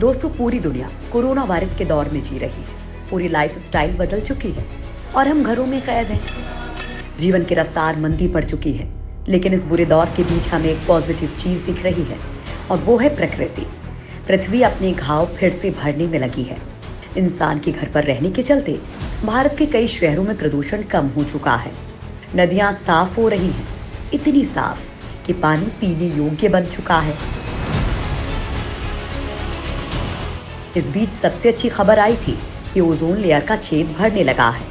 दोस्तों, पूरी दुनिया कोरोना वायरस के दौर में जी रही है। पूरी लाइफस्टाइल बदल चुकी है और हम घरों में कैद हैं। जीवन की रफ्तार मंदी पड़ चुकी है, लेकिन इस बुरे दौर के बीच हमें एक पॉजिटिव चीज दिख रही है और वो है प्रकृति। पृथ्वी अपने घाव फिर से भरने में लगी है। इंसान के घर पर रहने के चलते भारत के कई शहरों में प्रदूषण कम हो चुका है। नदियां साफ हो रही हैं, इतनी साफ कि पानी पीने योग्य बन चुका है। इस बीच सबसे अच्छी खबर आई थी कि ओजोन लेयर का छेद भरने लगा है।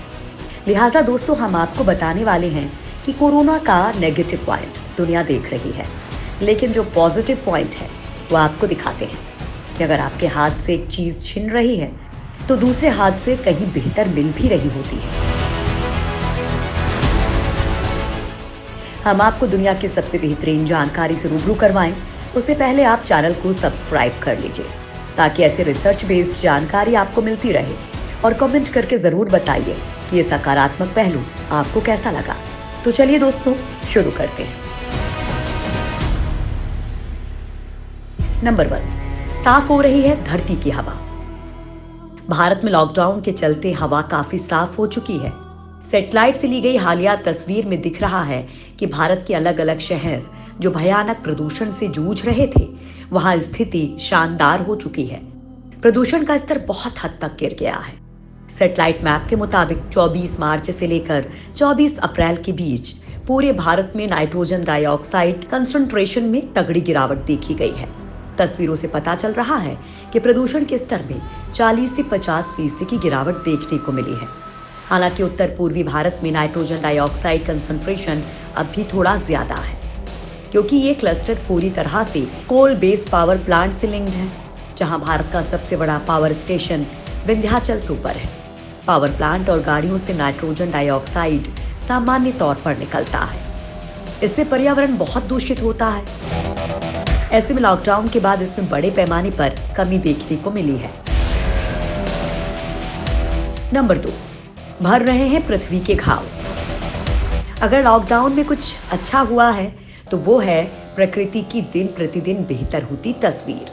लिहाजा दोस्तों, हम आपको बताने वाले हैं कि कोरोना का नेगेटिव पॉइंट दुनिया देख रही है, लेकिन जो पॉजिटिव पॉइंट है वो आपको दिखाते हैं कि अगर आपके हाथ से एक चीज छिन रही है तो दूसरे हाथ से कहीं बेहतर मिल भी रही होती है। हम आपको दुनिया की सबसे बेहतरीन जानकारी से रूबरू करवाएं, उससे पहले आप चैनल को सब्सक्राइब कर लीजिए ताकि ऐसे रिसर्च बेस्ड जानकारी आपको मिलती रहे। और कमेंट करके जरूर बताइए कि ये सकारात्मक पहलू आपको कैसा लगा। तो चलिए दोस्तों, शुरू करते हैं। नंबर 1, साफ हो रही है धरती की हवा। भारत में लॉकडाउन के चलते हवा काफी साफ हो चुकी है। सैटेलाइट से ली गई हालिया तस्वीर में दिख रहा है कि भारत के अलग अलग शहर जो भयानक प्रदूषण से जूझ रहे थे, वहां स्थिति शानदार हो चुकी है। प्रदूषण का स्तर बहुत हद तक गिर गया है। सैटेलाइट मैप के मुताबिक 24 मार्च से लेकर 24 अप्रैल के बीच पूरे भारत में नाइट्रोजन डाइऑक्साइड कंसंट्रेशन में तगड़ी गिरावट देखी गई है। तस्वीरों से पता चल रहा है कि प्रदूषण के स्तर में 40 से 50% की गिरावट देखने को मिली है। हालांकि उत्तर पूर्वी भारत में नाइट्रोजन डाइऑक्साइड कंसंट्रेशन अब भी थोड़ा ज्यादा है, क्योंकि ये क्लस्टर पूरी तरह से कोल बेस्ड पावर प्लांट से लिंक्ड है, जहां भारत का सबसे बड़ा पावर स्टेशन विंध्याचल सुपर है। पावर प्लांट और गाड़ियों से नाइट्रोजन डाइऑक्साइड सामान्य तौर पर निकलता है। इससे पर्यावरण बहुत दूषित होता है। ऐसे में लॉकडाउन के बाद इसमें बड़े पैमाने पर कमी देखने को मिली है। नंबर 2, भर रहे हैं पृथ्वी के घाव। अगर लॉकडाउन में कुछ अच्छा हुआ है तो वो है प्रकृति की दिन प्रतिदिन बेहतर होती तस्वीर।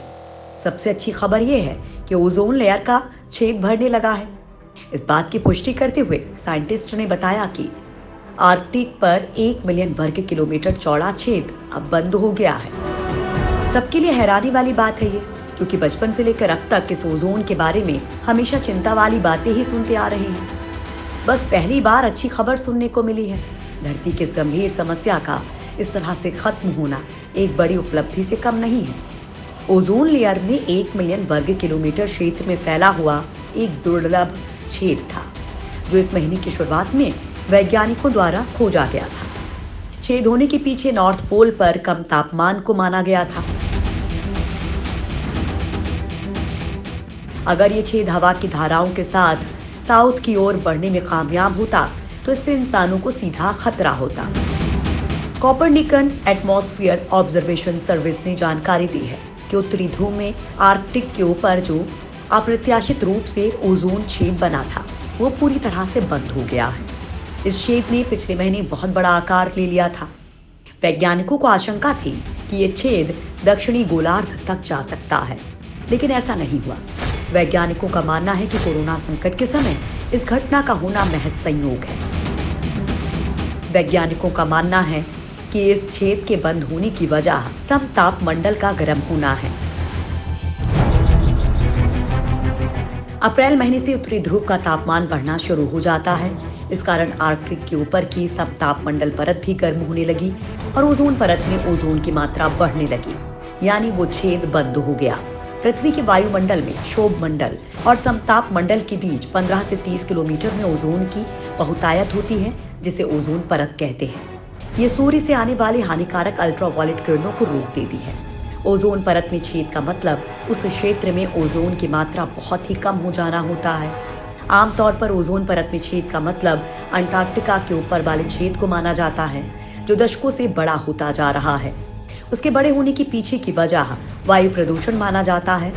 सबसे अच्छी खबर ये है कि ओजोन लेयर का छेद भरने लगा है। इस बात की पुष्टि करते हुए साइंटिस्ट ने बताया कि आर्कटिक पर 1 मिलियन वर्ग किलोमीटर चौड़ा छेद अब बंद हो गया है। सबके लिए हैरानी वाली बात है ये, क्योंकि बचपन से लेकर अब तक इस ओजोन के बारे में हमेशा चिंता वाली बातें ही सुनते आ रहे हैं। बस पहली बार अच्छी खबर सुनने को मिली है। धरती की इस गंभीर समस्या का इस तरह से खत्म होना एक बड़ी उपलब्धि से कम नहीं है। ओजोन लेयर में 1 मिलियन वर्ग किलोमीटर क्षेत्र में फैला हुआ एक दुर्लभ छेद था, जो इस महीने की शुरुआत में वैज्ञानिकों द्वारा खोजा गया था। छेद होने के पीछे नॉर्थ पोल पर कम तापमान को माना गया था। अगर ये छेद हवा की धाराओं के साथ साउथ की ओर बढ़ने में कामयाब होता तो इससे इंसानों को सीधा खतरा होता। कोपरनिकन एटमॉस्फेयर ऑब्जर्वेशन सर्विस ने जानकारी दी है कि उत्तरी ध्रुव में आर्कटिक के ऊपर जो अप्रत्याशित रूप से ओजोन छेद बना था, वो पूरी तरह से बंद हो गया है। इस छेद ने पिछले महीने बहुत बड़ा आकार ले लिया था। वैज्ञानिकों को आशंका थी कि ये छेद दक्षिणी गोलार्ध तक जा सकता है, लेकिन ऐसा नहीं हुआ। वैज्ञानिकों का मानना है कि कोरोना संकट के समय इस घटना का होना महज संयोग है। वैज्ञानिकों का मानना है कि इस छेद के बंद होने की वजह समतापमंडल का गर्म होना है। अप्रैल महीने से उत्तरी ध्रुव का तापमान बढ़ना शुरू हो जाता है। इस कारण आर्कटिक के ऊपर की समतापमंडल परत भी गर्म होने लगी और ओजोन परत में ओजोन की मात्रा बढ़ने लगी, यानी वो छेद बंद हो गया। पृथ्वी के वायुमंडल में क्षोभ मंडल और समताप मंडल के बीच 15 से 30 किलोमीटर में ओजोन की बहुतायत होती है, जिसे ओजोन परत कहते हैं। ये सूर्य से आने वाली हानिकारक अल्ट्रावायलेट किरणों को रोक देती है। ओजोन परत में छेद का मतलब उस क्षेत्र में ओजोन की मात्रा बहुत ही कम हो जाना होता है। आमतौर पर ओजोन परत में छेद का मतलब अंटार्कटिका के ऊपर वाले छेद को माना जाता है, जो दशकों से बड़ा होता जा रहा है। उसके बड़े होने के पीछे की वजह वायु प्रदूषण माना जाता है।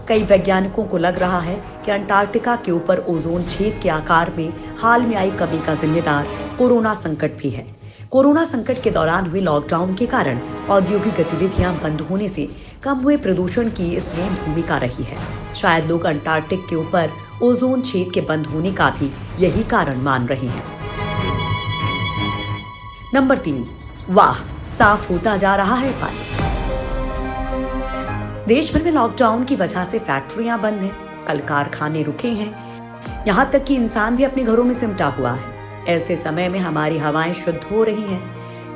कई वैज्ञानिकों को लग रहा है कि अंटार्कटिका के ऊपर ओजोन छेद के आकार में हाल में आई कमी का जिम्मेदार कोरोना संकट भी है। कोरोना संकट के दौरान हुए लॉकडाउन के कारण औद्योगिक गतिविधियां बंद होने से कम हुए प्रदूषण की इसमें भूमिका रही है। शायद लोग अंटार्कटिक के ऊपर ओजोन छेद के बंद होने का भी यही कारण मान रहे हैं। नंबर 3, वाह, साफ होता जा रहा है पानी। देश भर में लॉकडाउन की वजह से फैक्ट्रियां बंद हैं, कल कारखाने रुके हैं, यहाँ तक कि इंसान भी अपने घरों में सिमटा हुआ है। ऐसे समय में हमारी हवाएं शुद्ध हो रही हैं,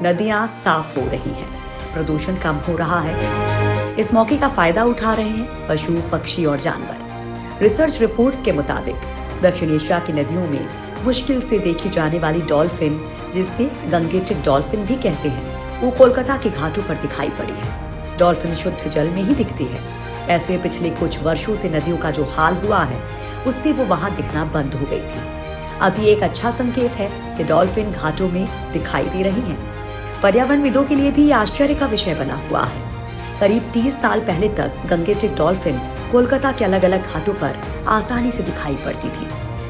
नदियां साफ हो रही हैं, प्रदूषण कम हो रहा है। इस मौके का फायदा उठा रहे हैं पशु, पक्षी और जानवर। रिसर्च रिपोर्ट्स के मुताबिक दक्षिण एशिया की नदियों में मुश्किल से देखी जाने वाली डॉल्फिन, जिसे गंगेटिक डॉल्फिन भी कहते हैं, वो कोलकाता के घाटों पर दिखाई पड़ी है। डॉल्फिन शुद्ध जल में ही दिखती है। ऐसे पिछले कुछ वर्षों से नदियों का जो हाल हुआ है, उससे वो वहां दिखना बंद हो गई थी। अब ये एक अच्छा संकेत है कि डॉल्फिन घाटों में दिखाई दे रही हैं। पर्यावरणविदों के लिए भी आश्चर्य का विषय बना हुआ है। करीब 30 साल पहले तक गंगेटिक डॉल्फिन कोलकाता के अलग अलग घाटों पर आसानी से दिखाई पड़ती थी,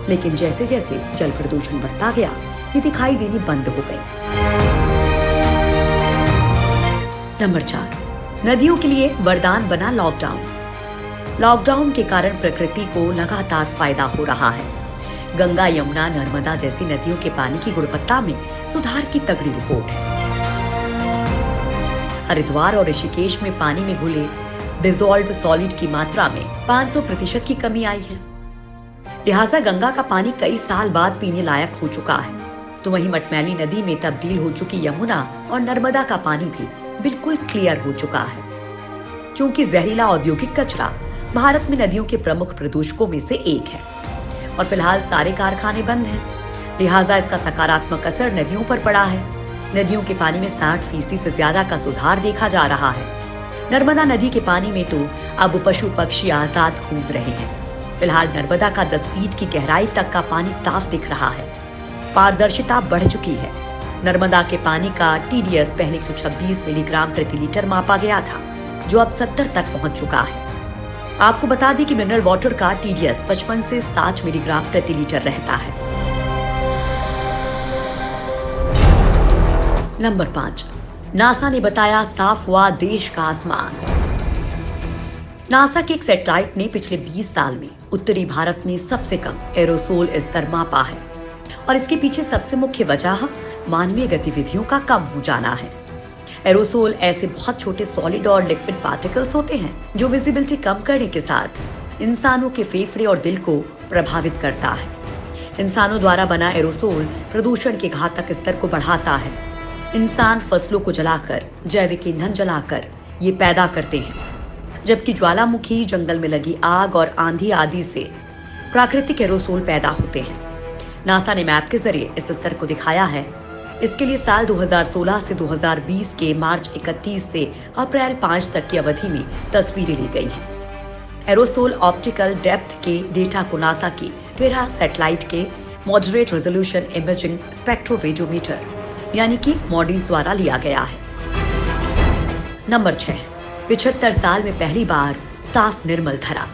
लेकिन जैसे जैसे जल प्रदूषण बढ़ता गया, ये दिखाई देनी बंद हो गई। नंबर 4, नदियों के लिए वरदान बना लॉकडाउन। लॉकडाउन के कारण प्रकृति को लगातार फायदा हो रहा है। गंगा, यमुना, नर्मदा जैसी नदियों के पानी की गुणवत्ता में सुधार की तगड़ी रिपोर्ट है। हरिद्वार और ऋषिकेश में पानी में घुले डिसॉल्व्ड सॉलिड की मात्रा में 500% की कमी आई है। लिहाजा गंगा का पानी कई साल बाद पीने लायक हो चुका है। तो वहीं मटमैली नदी में तब्दील हो चुकी यमुना और नर्मदा का पानी भी बिल्कुल क्लियर हो चुका है। क्योंकि जहरीला औद्योगिक कचरा भारत में नदियों के प्रमुख प्रदूषकों में से एक है और फिलहाल सारे कारखाने बंद हैं, लिहाजा इसका सकारात्मक असर नदियों पर पड़ा है। नदियों के पानी में 60% से ज्यादा का सुधार देखा जा रहा है। नर्मदा नदी के पानी में तो अब पशु पक्षी आजाद घूम रहे हैं। फिलहाल नर्मदा का 10 फीट की गहराई तक का पानी साफ दिख रहा है। पारदर्शिता बढ़ चुकी है। नर्मदा के पानी का TDS पहले 126 मिलीग्राम प्रति लीटर मापा गया था, जो अब 70 तक पहुंच चुका है। आपको बता दें कि मिनरल वाटर का TDS 55 से 60 मिलीग्राम प्रति लीटर रहता है। नंबर 5, नासा ने बताया साफ हुआ देश का आसमान। नासा के एक सैटेलाइट ने पिछले 20 साल में उत्तरी भारत में सबसे कम एरोसोल स्तर मापा है और इसके पीछे सबसे मुख्य वजह मानवीय गतिविधियों का कम हो जाना है। एरोसोल ऐसे बहुत छोटे सॉलिड और लिक्विड पार्टिकल्स होते हैं जो विजिबिलिटी कम करने के साथ इंसानों के फेफड़े और दिल को प्रभावित करता है। इंसानों द्वारा बना एरोसोल प्रदूषण के घातक स्तर को बढ़ाता है। इंसान फसलों को जलाकर, जैविक ईंधन जलाकर ये पैदा करते हैं, जबकि ज्वालामुखी, जंगल में लगी आग और आंधी आदि से प्राकृतिक एरोसोल पैदा होते हैं। नासा ने मैप के जरिए इस स्तर को दिखाया है। इसके लिए साल 2016 से 2020 के मार्च 31 से अप्रैल 5 तक की अवधि में तस्वीरें ली गई हैं। एरोसोल ऑप्टिकल डेप्थ के डेटा को नासा की वेरा सैटेलाइट के मॉडरेट रेजोल्यूशन इमेजिंग स्पेक्ट्रोरेडियोमीटर यानी कि मॉडीज द्वारा लिया गया है। नंबर 6, 75 साल में पहली बार साफ निर्मल धरा।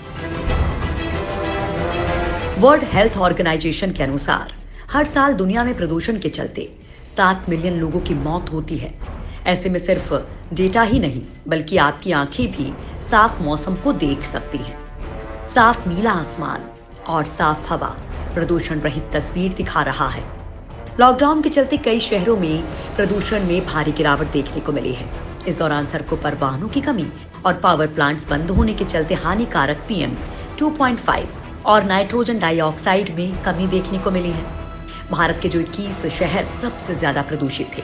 वर्ल्ड हेल्थ ऑर्गेनाइजेशन के अनुसार हर साल दुनिया में प्रदूषण के चलते 7 मिलियन लोगों की मौत होती है। ऐसे में सिर्फ डेटा ही नहीं बल्कि आपकी आंखें भी साफ मौसम को देख सकती हैं। साफ नीला आसमान और साफ हवा प्रदूषण रहित तस्वीर दिखा रहा है। लॉकडाउन के चलते कई शहरों में प्रदूषण में भारी गिरावट देखने को मिली है। इस दौरान सड़कों पर वाहनों की कमी और पावर प्लांट्स बंद होने के चलते हानिकारक PM 2.5 और नाइट्रोजन डाइऑक्साइड में कमी देखने को मिली है। भारत के जो 21 शहर सबसे ज्यादा प्रदूषित थे,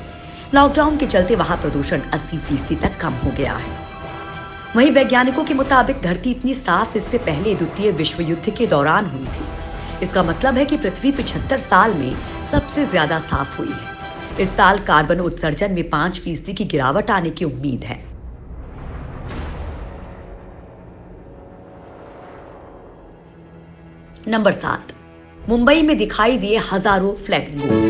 लॉकडाउन के चलते वहां प्रदूषण 80% तक कम हो गया है। वहीं वैज्ञानिकों के मुताबिक धरती इतनी साफ इससे पहले द्वितीय विश्व युद्ध के दौरान हुई थी। इसका मतलब है कि पृथ्वी 75 साल में सबसे ज्यादा साफ हुई है। इस साल कार्बन उत्सर्जन में 5% की गिरावट आने की उम्मीद है। नंबर 7, मुंबई में दिखाई दिए हजारों फ्लैमिंगोस।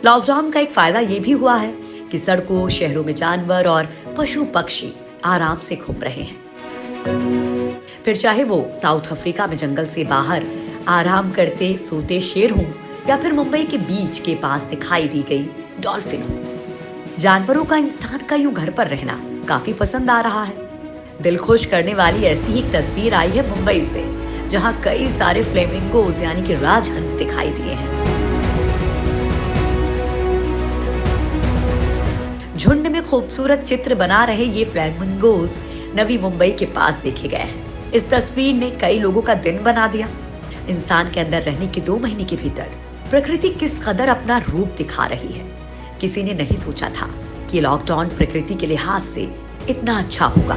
लॉकडाउन का एक फायदा यह भी हुआ है कि सड़कों, शहरों में जानवर और पशु पक्षी आराम से घूम रहे हैं। फिर चाहे वो साउथ अफ्रीका में जंगल से बाहर आराम करते सोते शेर हों या फिर मुंबई के बीच के पास दिखाई दी गई डॉल्फिनों। जानवरों का इंसान का यूं घर पर रहना काफी पसंद आ रहा है। दिल खुश करने वाली ऐसी ही एक तस्वीर आई है मुंबई से, जहां कई सारे फ्लेमिंगोज यानी कि राजहंस दिखाई दिए हैं। झुंड में खूबसूरत चित्र बना रहे ये फ्लेमिंगोज नवी मुंबई के पास देखे गए हैं। इस तस्वीर ने कई लोगों का दिन बना दिया। इंसान के अंदर रहने के 2 महीने के भीतर प्रकृति किस कदर अपना रूप दिखा रही है। किसी ने नहीं सोचा था कि लॉकडाउन प्रकृति के लिहाज से इतना अच्छा होगा।